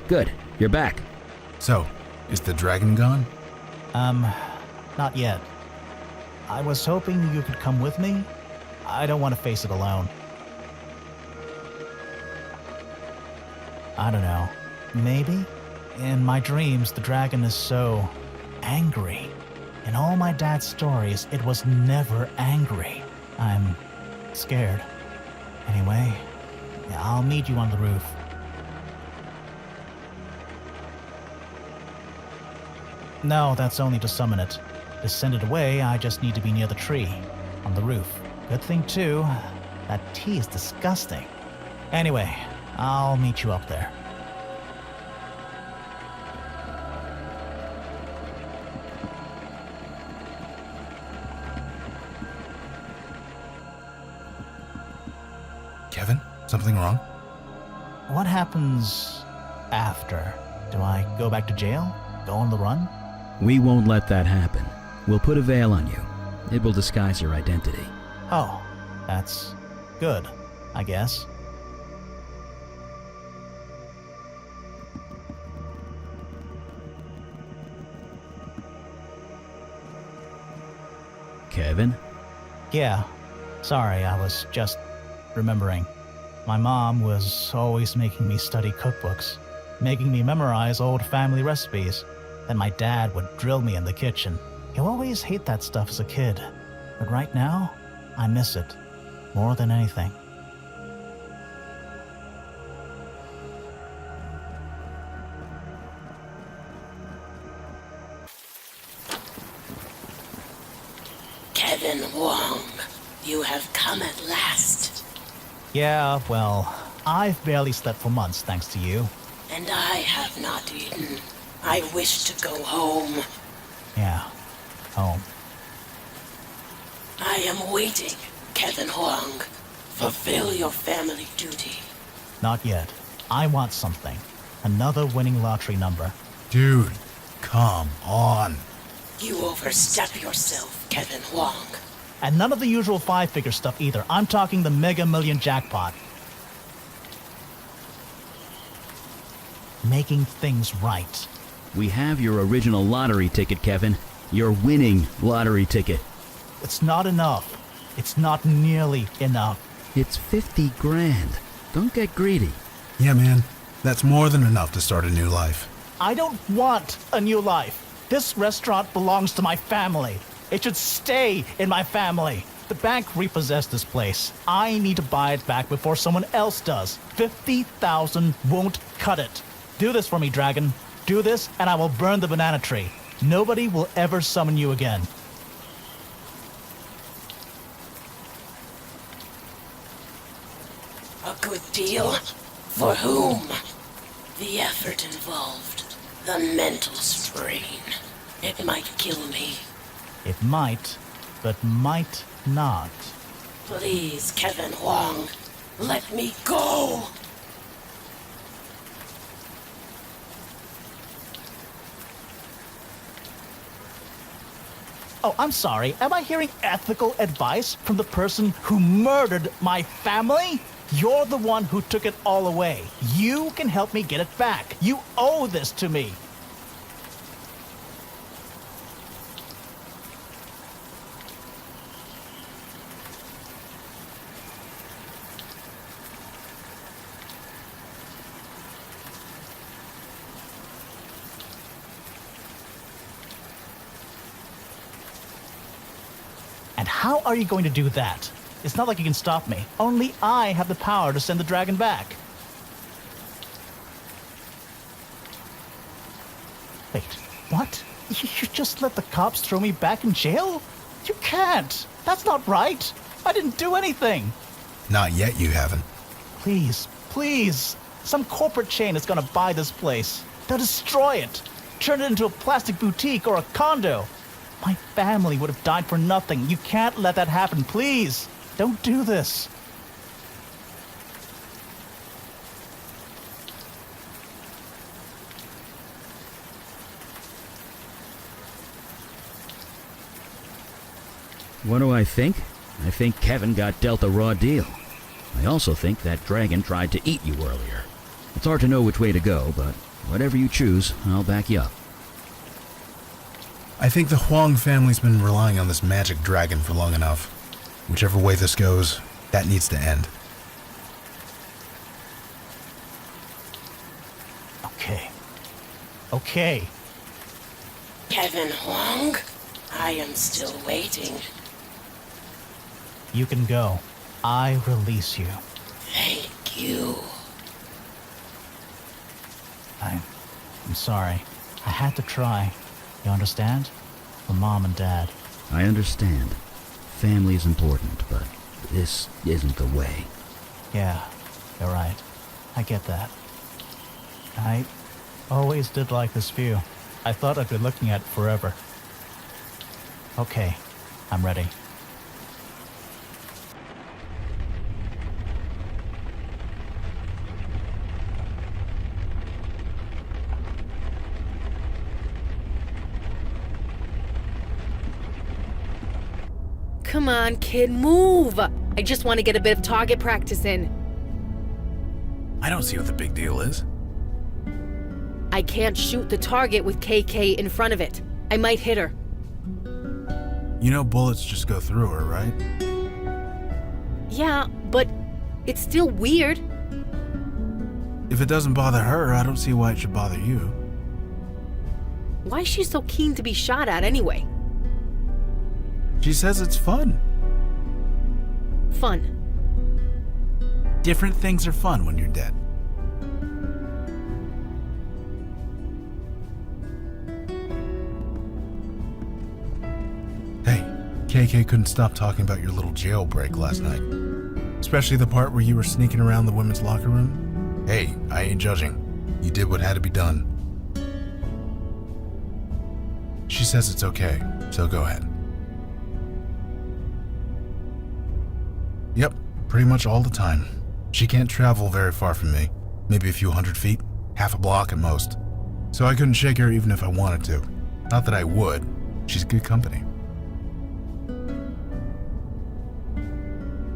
Good, you're back. So, is the dragon gone? Not yet. I was hoping you could come with me. I don't want to face it alone. I don't know. Maybe? In my dreams, the dragon is so angry. In all my dad's stories, it was never angry. I'm scared. Anyway, I'll meet you on the roof. No, that's only to summon it. To send it away, I just need to be near the tree, on the roof. Good thing, too, that tea is disgusting. Anyway, I'll meet you up there. Kevin, something wrong? What happens after? Do I go back to jail? Go on the run? We won't let that happen. We'll put a veil on you. It will disguise your identity. Oh, that's good, I guess. Kevin? Yeah, sorry, I was just remembering. My mom was always making me study cookbooks, making me memorize old family recipes. Then my dad would drill me in the kitchen. He'll always hate that stuff as a kid, but right now, I miss it more than anything. Kevin Wong, you have come at last. Yeah, well, I've barely slept for months thanks to you. And I have not eaten. I wish to go home. Yeah, home. I am waiting, Kevin Huang. Fulfill your family duty. Not yet. I want something. Another winning lottery number. Dude, come on. You overstep yourself, Kevin Huang. And none of the usual five-figure stuff either. I'm talking the Mega Million jackpot. Making things right. We have your original lottery ticket, Kevin. Your winning lottery ticket. It's not enough. It's not nearly enough. It's 50 grand. Don't get greedy. Yeah, man, that's more than enough to start a new life. I don't want a new life. This restaurant belongs to my family. It should stay in my family. The bank repossessed this place. I need to buy it back before someone else does. 50,000 won't cut it. Do this for me, Dragon. Do this, and I will burn the banana tree. Nobody will ever summon you again. A good deal? For whom? The effort involved. The mental strain. It might kill me. It might, but might not. Please, Kevin Huang, let me go. Oh, I'm sorry. Am I hearing ethical advice from the person who murdered my family? You're the one who took it all away. You can help me get it back. You owe this to me. And how are you going to do that? It's not like you can stop me. Only I have the power to send the dragon back. Wait, what? You just let the cops throw me back in jail? You can't. That's not right. I didn't do anything. Not yet, you haven't. Please, please. Some corporate chain is gonna buy this place. They'll destroy it. Turn it into a plastic boutique or a condo. My family would have died for nothing. You can't let that happen, please. Don't do this. What do I think? I think Kevin got dealt a raw deal. I also think that dragon tried to eat you earlier. It's hard to know which way to go, but Whatever you choose, I'll back you up. I think the Huang family's been relying on this magic dragon for long enough. Whichever way this goes, that needs to end. Okay. Kevin Huang? I am still waiting. You can go. I release you. Thank you. I'm sorry. I had to try. You understand? For Mom and Dad. I understand. Family is important, but this isn't the way. Yeah, you're right. I get that. I always did like this view. I thought I'd be looking at it forever. Okay, I'm ready. Come on, kid, move! I just want to get a bit of target practice in. I don't see what the big deal is. I can't shoot the target with KK in front of it. I might hit her. You know bullets just go through her, right? Yeah, but it's still weird. If it doesn't bother her, I don't see why it should bother you. Why is she so keen to be shot at anyway? She says it's fun. Fun. Different things are fun when you're dead. Hey, KK couldn't stop talking about your little jailbreak last night. Especially the part where you were sneaking around the women's locker room. Hey, I ain't judging. You did what had to be done. She says it's okay, so go ahead. Yep, pretty much all the time. She can't travel very far from me. Maybe a few 100 feet, half a block at most. So I couldn't shake her even if I wanted to. Not that I would. She's good company.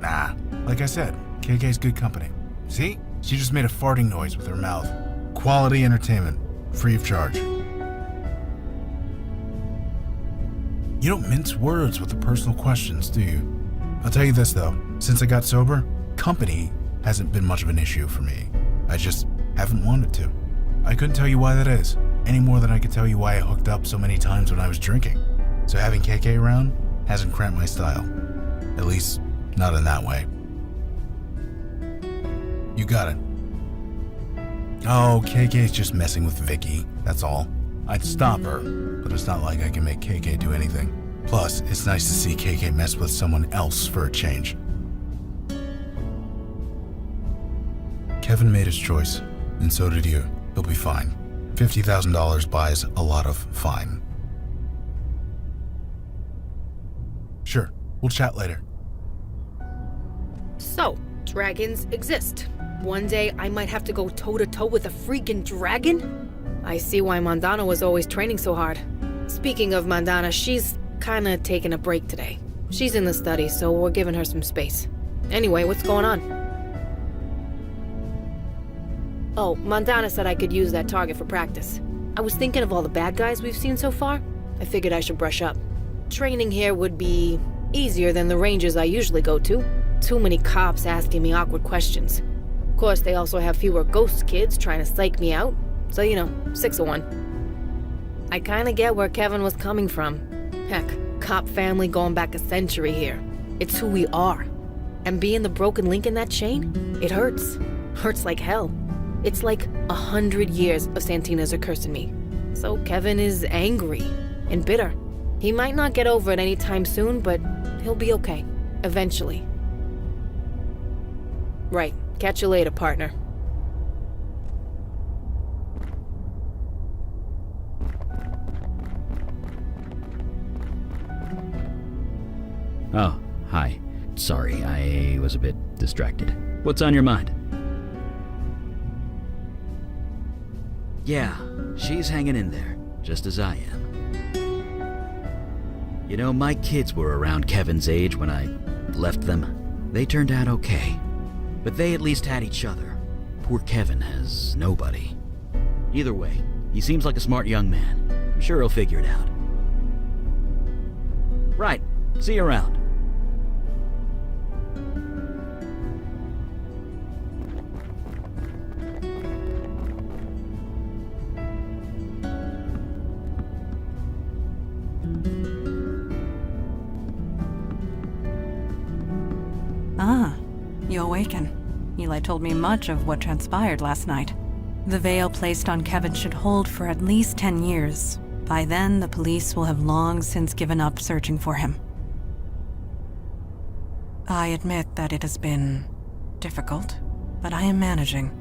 Nah, like I said, KK's good company. See? She just made a farting noise with her mouth. Quality entertainment, free of charge. You don't mince words with the personal questions, do you? I'll tell you this though, since I got sober, company hasn't been much of an issue for me. I just haven't wanted to. I couldn't tell you why that is, any more than I could tell you why I hooked up so many times when I was drinking. So having KK around hasn't cramped my style. At least, not in that way. You got it. Oh, KK's just messing with Vicky, that's all. I'd stop her, but it's not like I can make KK do anything. Plus, it's nice to see KK mess with someone else for a change. Kevin made his choice, and so did you. He'll be fine. $50,000 buys a lot of fine. Sure, we'll chat later. So, dragons exist. One day I might have to go toe-to-toe with a freaking dragon? I see why Mandana was always training so hard. Speaking of Mandana, she's kinda taking a break today. She's in the study, so we're giving her some space. Anyway, what's going on? Oh, Mandana said I could use that target for practice. I was thinking of all the bad guys we've seen so far. I figured I should brush up. Training here would be easier than the ranges I usually go to. Too many cops asking me awkward questions. Of course, they also have fewer ghost kids trying to psych me out. So, 6 of 1. I kinda get where Kevin was coming from. Heck, cop family going back a century here. It's who we are. And being the broken link in that chain, it hurts. Hurts like hell. It's like 100 years of Santina's are cursing me. So Kevin is angry and bitter. He might not get over it anytime soon, but he'll be okay. Eventually. Right. Catch you later, partner. Oh, hi. Sorry, I was a bit distracted. What's on your mind? Yeah, she's hanging in there, just as I am. My kids were around Kevin's age when I left them. They turned out okay. But they at least had each other. Poor Kevin has nobody. Either way, he seems like a smart young man. I'm sure he'll figure it out. Right. See you around. Ah, you awaken. Eli told me much of what transpired last night. The veil placed on Kevin should hold for at least 10 years. By then, the police will have long since given up searching for him. I admit that it has been difficult, but I am managing.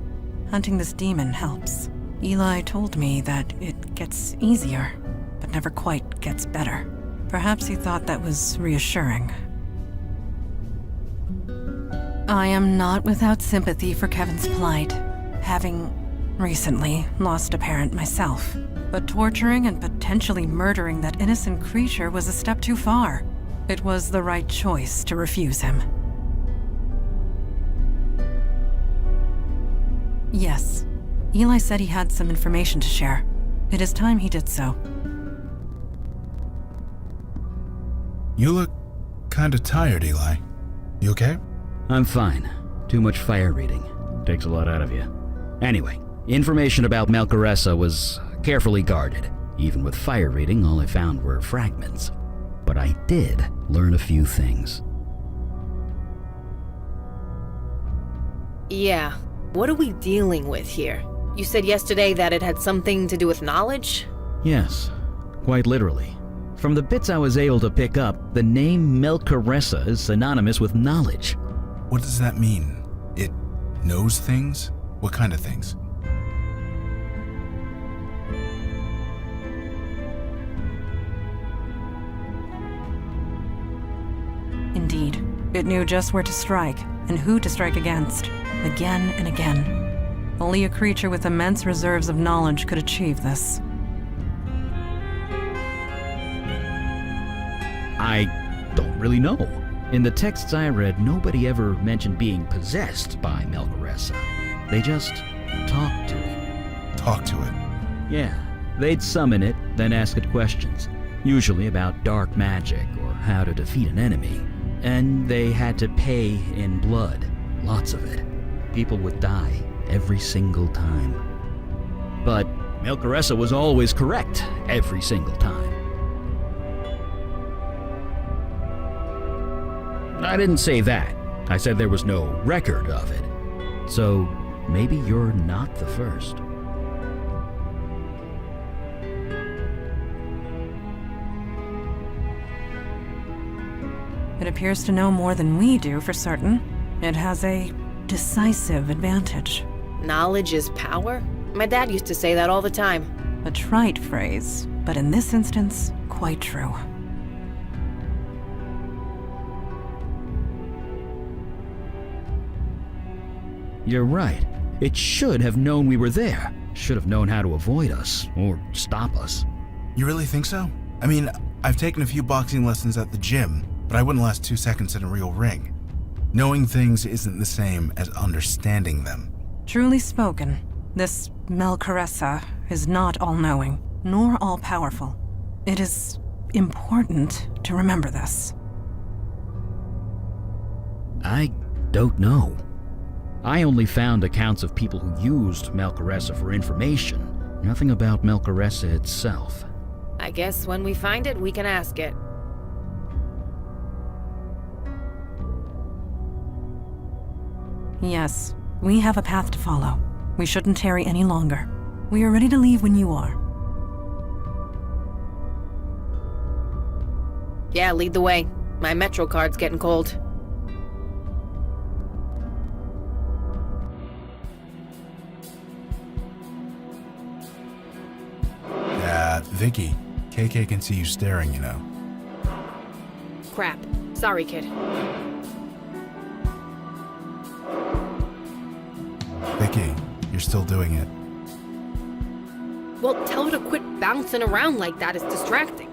Hunting this demon helps. Eli told me that it gets easier, but never quite gets better. Perhaps he thought that was reassuring. I am not without sympathy for Kevin's plight, having recently lost a parent myself. But torturing and potentially murdering that innocent creature was a step too far. It was the right choice to refuse him. Yes, Eli said he had some information to share. It is time he did so. You look kinda tired, Eli. You okay? I'm fine. Too much fire reading. Takes a lot out of you. Anyway, information about Melchoressa was carefully guarded. Even with fire reading, all I found were fragments. But I did learn a few things. Yeah, what are we dealing with here? You said yesterday that it had something to do with knowledge? Yes, quite literally. From the bits I was able to pick up, the name Melchoressa is synonymous with knowledge. What does that mean? It knows things? What kind of things? Indeed, it knew just where to strike and who to strike against, again and again. Only a creature with immense reserves of knowledge could achieve this. I don't really know. In the texts I read, nobody ever mentioned being possessed by Melchoressa. They just talked to it. Talk to it. Yeah, they'd summon it, then ask it questions, usually about dark magic or how to defeat an enemy. And they had to pay in blood, lots of it. People would die every single time. But Melchoressa was always correct every single time. I didn't say that. I said there was no record of it. So maybe you're not the first. It appears to know more than we do for certain. It has a decisive advantage. Knowledge is power? My dad used to say that all the time. A trite phrase, but in this instance, quite true. You're right. It should have known we were there. Should have known how to avoid us, or stop us. You really think so? I mean, I've taken a few boxing lessons at the gym, but I wouldn't last 2 seconds in a real ring. Knowing things isn't the same as understanding them. Truly spoken, this Melchoressa is not all-knowing, nor all-powerful. It is important to remember this. I don't know. I only found accounts of people who used Melchoressa for information. Nothing about Melchoressa itself. I guess when we find it, we can ask it. Yes, we have a path to follow. We shouldn't tarry any longer. We are ready to leave when you are. Yeah, lead the way. My Metro card's getting cold. Vicky, KK can see you staring, you know. Crap. Sorry, kid. Vicky, you're still doing it. Well, tell her to quit bouncing around like that. It's distracting.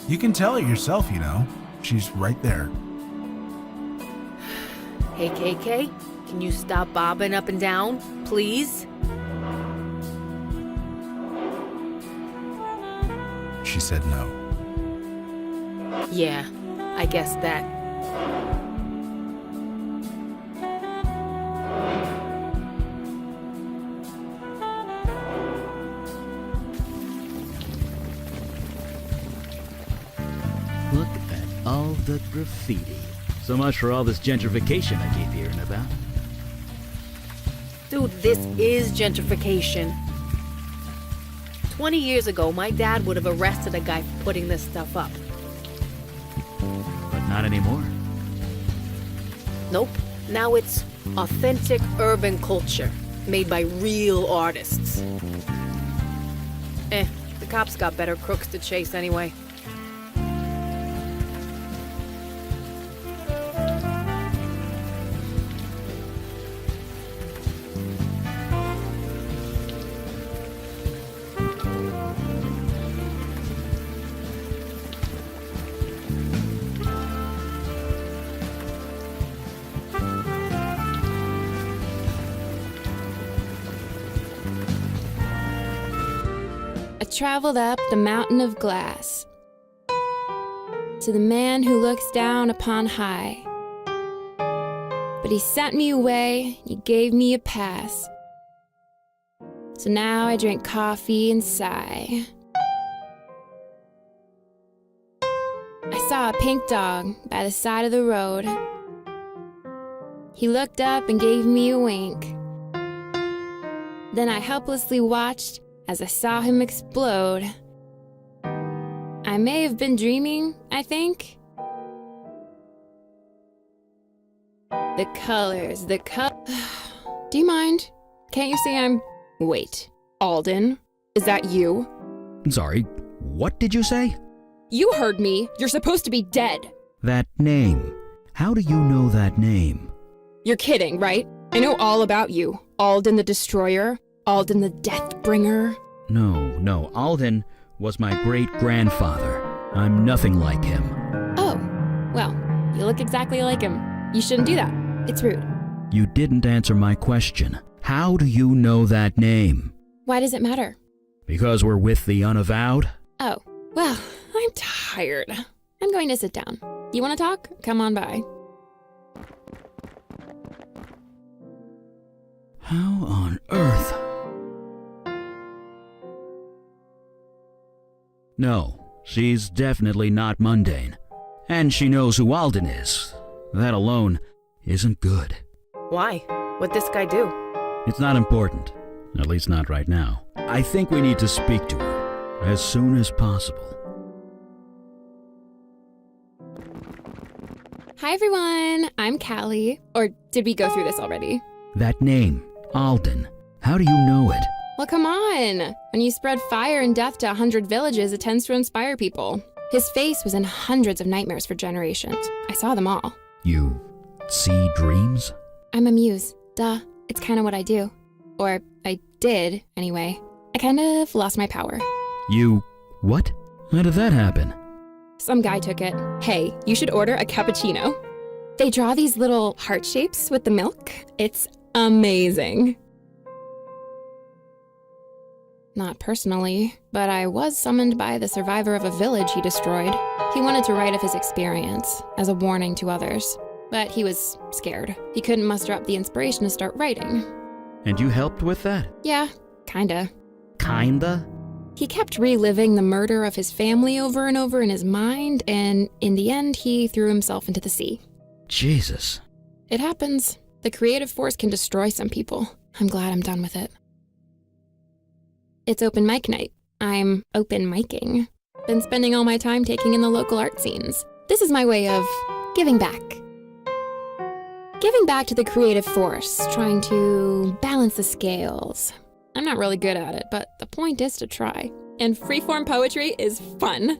You can tell it yourself, you know. She's right there. Hey, KK, can you stop bobbing up and down, please? she said no. Yeah, I guess that. Look at all the graffiti. So much for all this gentrification I keep hearing about. Dude, this is gentrification. 20 years ago, my dad would have arrested a guy for putting this stuff up. But not anymore. Nope. Now it's authentic urban culture, made by real artists. The cops got better crooks to chase anyway. I traveled up the mountain of glass to the man who looks down upon high. But he sent me away, he gave me a pass. So now I drink coffee and sigh. I saw a pink dog by the side of the road. He looked up and gave me a wink. Then I helplessly watched as I saw him explode. I may have been dreaming, I think. The colors, Do you mind? Can't you say I'm... Wait, Alden? Is that you? Sorry, what did you say? You heard me. You're supposed to be dead. That name. How do you know that name? You're kidding, right? I know all about you. Alden the Destroyer. Alden the Deathbringer. No, Alden was my great-grandfather. I'm nothing like him. Oh, well, you look exactly like him. You shouldn't do that. It's rude. You didn't answer my question. How do you know that name? Why does it matter? Because we're with the Unavowed? Oh, well, I'm tired. I'm going to sit down. You want to talk? Come on by. How on earth? No, she's definitely not mundane. And she knows who Alden is. That alone isn't good. Why? What'd this guy do? It's not important. At least not right now. I think we need to speak to her as soon as possible. Hi, everyone. I'm Callie. Or did we go through this already? That name, Alden. How do you know it? Well, come on. When you spread fire and death to 100 villages, it tends to inspire people. His face was in hundreds of nightmares for generations. I saw them all. You see dreams? I'm a muse. Duh. It's kind of what I do. Or I did, anyway. I kind of lost my power. You... what? How did that happen? Some guy took it. Hey, you should order a cappuccino. They draw these little heart shapes with the milk. It's amazing. Not personally, but I was summoned by the survivor of a village he destroyed. He wanted to write of his experience, as a warning to others. But he was scared. He couldn't muster up the inspiration to start writing. And you helped with that? Yeah, kinda. Kinda? He kept reliving the murder of his family over and over in his mind, and in the end, he threw himself into the sea. Jesus. It happens. The creative force can destroy some people. I'm glad I'm done with it. It's open mic night. I'm open micing. Been spending all my time taking in the local art scenes. This is my way of giving back. Giving back to the creative force, trying to balance the scales. I'm not really good at it, but the point is to try. And freeform poetry is fun.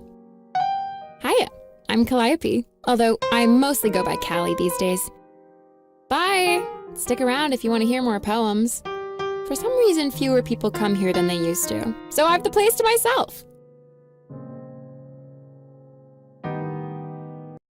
Hiya, I'm Calliope, although I mostly go by Callie these days. Bye! Stick around if you want to hear more poems. For some reason, fewer people come here than they used to, so I have the place to myself.